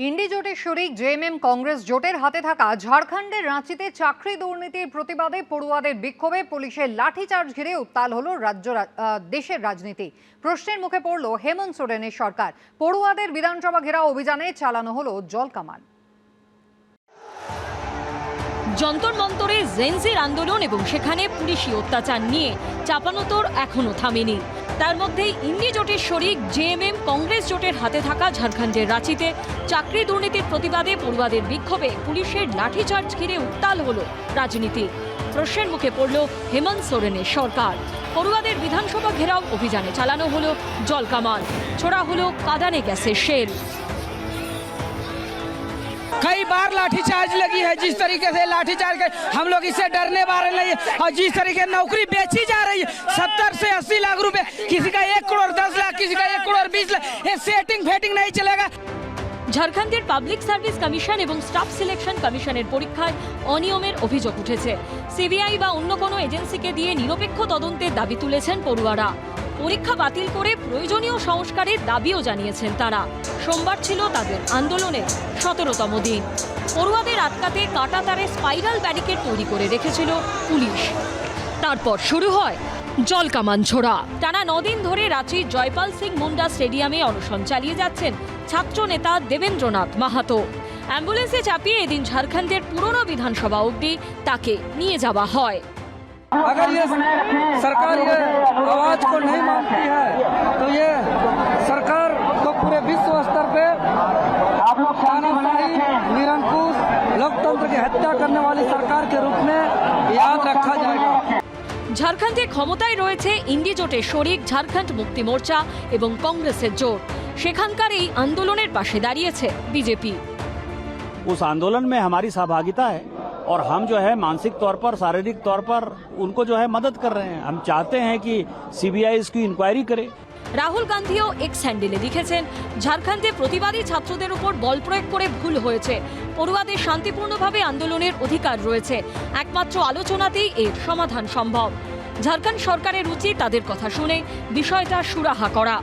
ইন্ডি জোটের শরিক জেএমএম কংগ্রেস জোটের হাতে থাকা ঝাড়খণ্ডের রাঁচিতে চাকরি দুর্নীতির প্রতিবাদে পড়ুয়াদের বিক্ষোভে পুলিশের লাঠিচার্জ ঘিরে উত্তাল হলো দেশের রাজনীতি। প্রশ্নের মুখে পড়ল হেমন্ত সোরেনের সরকার। পড়ুয়াদের বিধানসভা ঘেরাও অভিযানে চালানো হলো জলকামান। যন্তর মন্তরে জেনজির আন্দোলন এবং সেখানে পুলিশি অত্যাচার নিয়ে চাপানোতর এখনো থামেনি। তার মধ্যেই ইন্ডি জোটের শরিক জেএমএম কংগ্রেস জোটের হাতে থাকা ঝাড়খণ্ডের রাঁচিতে চাকরি দুর্নীতির প্রতিবাদে পড়ুয়াদের বিক্ষোভে পুলিশের লাঠিচার্জ ঘিরে উত্তাল হলো রাজনীতি। প্রশ্নের মুখে পড়ল হেমন্ত সোরেনের সরকার। পড়ুয়াদের বিধানসভা ঘেরাও অভিযানে চালানো হলো জলকামান, ছোড়া হলো কাঁদানে গ্যাসের শেল। कई बार लाठीचार्ज लगी है। जिस तरीके से लाठीचार्ज हम लोग इससे डरने वाले नहीं है। और जिस तरीके नौकरी बेची जा रही है 70 से 80 लाख रुपए, किसी का 1 करोड़ 10 लाख, किसी का 1 करोड़ 20 लाख, ये सेटिंग फेटिंग नहीं चलेगा। ঝাড়খণ্ডের পাবলিক সার্ভিস কমিশন এবং স্টাফ সিলেকশন কমিশনের পরীক্ষায় অনিয়মের অভিযোগ উঠেছে। সিবিআই বা অন্য কোনো এজেন্সিকে দিয়ে নিরপেক্ষ তদন্তের দাবি তুলেছেন পড়ুয়ারা। পরীক্ষা বাতিল করে প্রয়োজনীয় সংস্কারের দাবিও জানিয়েছেন তারা। সোমবার ছিল তাদের আন্দোলনের 17তম দিন। পড়ুয়াদের আটকাতে কাঁটাতারে স্পাইরাল ব্যারিকেড তৈরি করে রেখেছিল পুলিশ। তারপর শুরু হয় জলকামান ছোড়া। টানা 9 দিন ধরে রাঁচির জয়পাল সিং মুন্ডা স্টেডিয়ামে অনশন চালিয়ে যাচ্ছেন ছাত্র নেতা দেবেন্দ্রনাথ মাহাতো। অ্যাম্বুলেন্সে চাপিয়ে এদিন ঝাড়খণ্ডের পুরনো বিধানসভা অবধি তাকে নিয়ে যাওয়া হয়। अगर ये सरकार ये आवाज को नहीं मानती है तो ये सरकार को पूरे विश्व स्तर पे निरंकुश लोकतंत्र की हत्या करने वाली सरकार के रूप में याद रखा जाएगा। ঝাড়খণ্ডে ক্ষমতায় রয়েছে ইন্ডি জোটের শরিক ঝাড়খণ্ড মুক্তি মোর্চা এবং কংগ্রেসের জোট। সেখানকার এই আন্দোলনের পাশে দাঁড়িয়েছে বিজেপি। उस आंदोलन में हमारी सहभागिता है और हम जो है मानसिक तौर पर, शारीरिक तौर पर उनको जो है मदद कर रहे हैं। हम चाहते हैं कि सीबीआई इसकी इंक्वायरी करे। রাহুল গান্ধীও এক্স হ্যান্ডেলে লিখেছেন, ঝাড়খণ্ডে প্রতিবাদী ছাত্রদের উপর বল প্রয়োগ করে ভুল হয়েছে। পড়ুয়াদের শান্তিপূর্ণভাবে আন্দোলনের অধিকার রয়েছে। একমাত্র আলোচনাতেই এর সমাধান সম্ভব। ঝাড়খণ্ড সরকারের উচিত তাদের কথা শুনে বিষয়টা সুরাহা করা।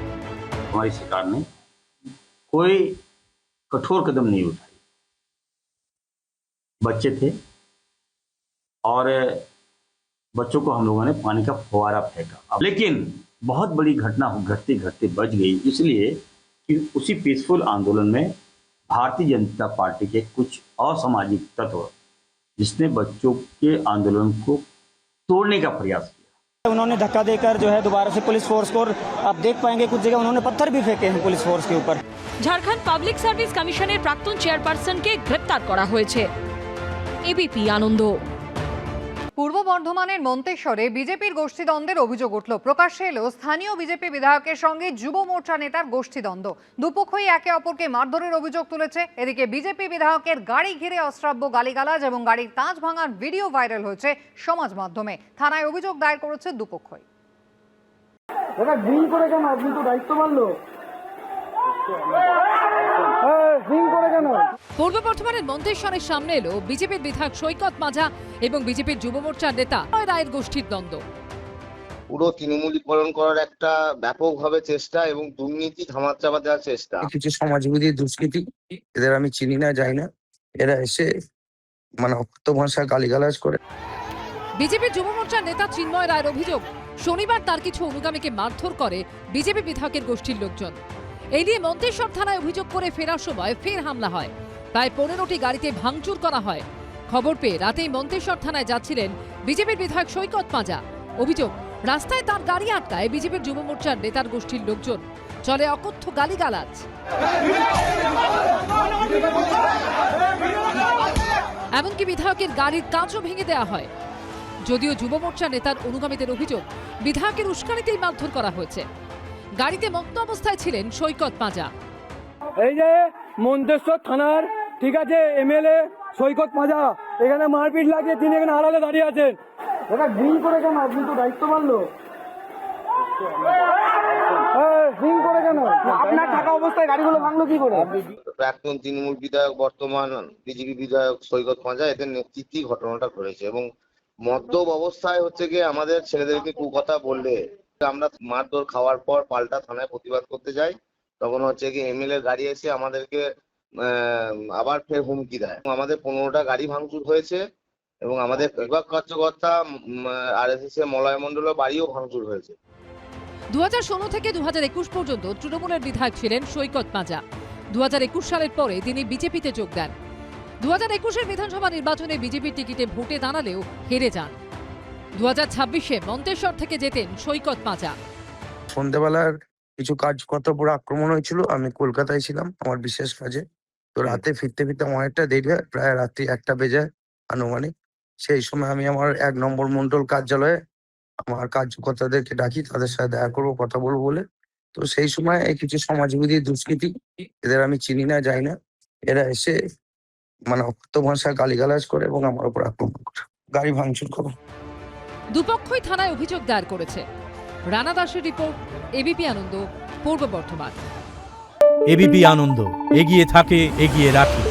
हमारी सरकार ने कोई कठोर कदम नहीं उठाई। बच्चे थे और बच्चों को हम लोगों ने पानी का फुवारा फेंका, लेकिन बहुत बड़ी घटना घटते घटते बच गई, इसलिए कि उसी पीसफुल आंदोलन में भारतीय जनता पार्टी के कुछ असामाजिक तत्व जिसने बच्चों के आंदोलन को तोड़ने का प्रयास किया। उन्होंने धक्का देकर जो है दोबारा से पुलिस फोर्स को, आप देख पाएंगे कुछ जगह उन्होंने पत्थर भी फेंके हैं पुलिस फोर्स के ऊपर। ঝাড়খণ্ড পাবলিক সার্ভিস কমিশনের প্রাক্তন চেয়ারপারসনকে গ্রেপ্তার করা হয়েছে। এবিপি আনন্দ। পূর্ব বর্ধমানের মন্তেশ্বরে বিজেপির গোষ্ঠীদ্বন্দ্বের অভিযোগ উঠল। প্রকাশ্যে এলো স্থানীয় বিজেপি বিধায়কের সঙ্গে যুব মোর্চা নেতার গোষ্ঠীদ্বন্দ্ব। দুপক্ষই একে অপরকে মারধরের অভিযোগ তুলেছে। এদিকে বিজেপি বিধায়কের গাড়ি ঘিরে অশ্রাব্য গালিগালাজ এবং গাড়ির কাঁচ ভাঙার ভিডিও ভাইরাল হয়েছে সমাজ মাধ্যমে। থানায় অভিযোগ দায়ের করেছে দুপক্ষই। পূর্ব বর্ধমানের মন্তেশ্বরের সামনে এলো বিজেপির বিধায়ক সৈকত মাজা এবং বিজেপির যুব মোর্চার নেতা রায়ের গোষ্ঠীর দ্বন্দ্ব। পুরো তৃণমূলীকরণ করার একটা ব্যাপকভাবে চেষ্টা এবং দুর্নীতি ধামাচাপা দেওয়ার চেষ্টা। কিছু সমাজবিরোধী দুষ্কৃতী, এদের আমি চিনি না, যাই না, এরা এসে মানে অকথ্য ভাষায় গালিগালাজ করে। বিজেপির যুব মোর্চার নেতা চিন্ময় রায়ের অভিযোগ, শনিবার তার কিছু অনুগামীকে মারধর করে বিজেপি বিধায়কের গোষ্ঠীর লোকজন। এই নিয়ে মন্তেশ্বর থানায় অভিযোগ করে ফেরার সময় ফের হামলা হয়। প্রায় 15টি গাড়িতে ভাঙচুর করা হয়। খবর পেয়ে রাতেই মন্তেশ্বর থানায় যাচ্ছিলেন বিজেপির বিধায়ক সৈকত মাজা। অভিযোগ, রাস্তায় তার গাড়ি আটকায় বিজেপির যুব মোর্চার নেতার গোষ্ঠীর লোকজন। চলে অকথ্য গালিগালাজ। এমনকি বিধায়কের গাড়ির কাঁচও ভেঙে দেওয়া হয়। যদিও যুব মোর্চা নেতার অনুগামীদের অভিযোগ, বিধায়কের উস্কানিতেই মারধর করা হয়েছে। গাড়িতে মত্ত অবস্থায় ছিলেন সৈকত মাজা। এই যে মন্তেশ্বর থানার, ঠিক আছে, এমএলএ সৈকত মাজা এখানে মারপিট লাগিয়ে তিনি এখানে আড়ালে দাঁড়িয়ে আছেন। এটা ড্রিঙ্ক করে কেন? আপনি তো দায়িত্ব মানলো। ড্রিঙ্ক করে কেন? আপনার থাকা অবস্থায় গাড়িগুলো ভাঙলো কি করে? প্রাক্তন তৃণমূল বিধায়ক বর্তমান বিজেপি বিধায়ক সৈকত মাজা এদের নেতৃত্বেই ঘটনাটা ঘটেছে এবং মদ্যপ অবস্থায় হচ্ছে গিয়ে আমাদের ছেলেদেরকে কুকথা বললে আমরা মারধর খাওয়ার পর পাল্টা থানায় প্রতিবাদ করতে যাই। তখন হচ্ছে কি এমএলএ গাড়ি এসে আমাদেরকে আবার ফের হুমকি দেয়। আমাদের 15টা গাড়ি ভাঙচুর হয়েছে এবং আমাদের বিভাগ কার্যকর্তা RSS এর মলয় মণ্ডলের বাড়িও ভাঙচুর হয়েছে। 2016 থেকে 2021 পর্যন্ত তৃণমূলের বিধায়ক ছিলেন সৈকত পাঁজা। 2021 সালের পরে তিনি বিজেপিতে যোগ দেন। 2021-এর বিধানসভা নির্বাচনে বিজেপির টিকিটে ভোটে দাঁড়ালেও হেরে যান। 2026-এ মন্তেশ্বর থেকে জেতেন সৈকত পাঁজা। সন্ধ্যেবেলার কিছু কাজকর্তার উপর আক্রমণ হয়েছিল, আমি কলকাতায় ছিলাম আমার বিশেষ কাজে। তো রাতে ফিরতে ফিরতে অনেকটা দেরি হয়, প্রায় রাত্রি 1টা বেজে আনুমানিক। সেই সময় আমি আমার 1 নম্বর মন্ডল কার্যালয়ে আমার কার্যকর্তাদেরকে ডাকি, তাদের সাথে দেখা করবো, কথা বলবো বলে। তো সেই সময় এই কিছু সমাজবিরোধী দুষ্কৃতী, এদের আমি চিনি না যাই না, এরা এসে মানে অকথ্য ভাষায় গালিগালাজ করে এবং আমার উপর আক্রমণ করে, গাড়ি ভাঙচুর করে। দুপক্ষই থানায় অভিযোগ দায়ের করেছে। রানা দাসের রিপোর্ট, এবিপি আনন্দ, পূর্ব বর্ধমান। এবিপি আনন্দ, এগিয়ে থাকে, এগিয়ে রাখে।